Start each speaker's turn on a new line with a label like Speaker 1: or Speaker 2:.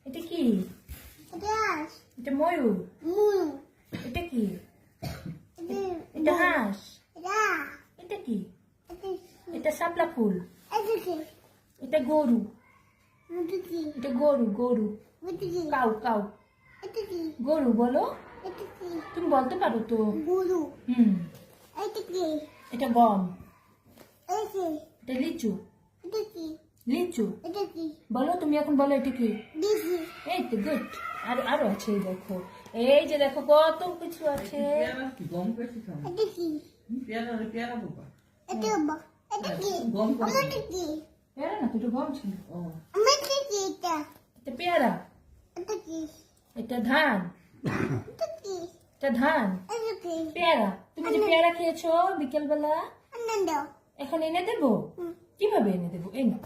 Speaker 1: এটা কি? এটা ময়ূর। এটা কি? এটা হাঁস। এটা কি? এটা শাপলা ফুল। এটা গরু। এটা গরু গরু। Cow cow. গরু বলো, তুমি বলতে পারো তো। হুম। এটা গম। এটা লিচু। লিচু বলো, তুমি এখন বলো এটা কি? এই তো গুড। আরো আছে, এই দেখো, এই যে দেখো কত কিছু আছে। পেয়ারা না, দুটো গম ছিল। এটা পেয়ারা। এটা ধান। এটা ধান। পেয়ারা। তুমি যে পেয়ারা খেয়েছো বিকেল বেলা, এখন এনে দেবো? কিভাবে এনে দেবো? এই না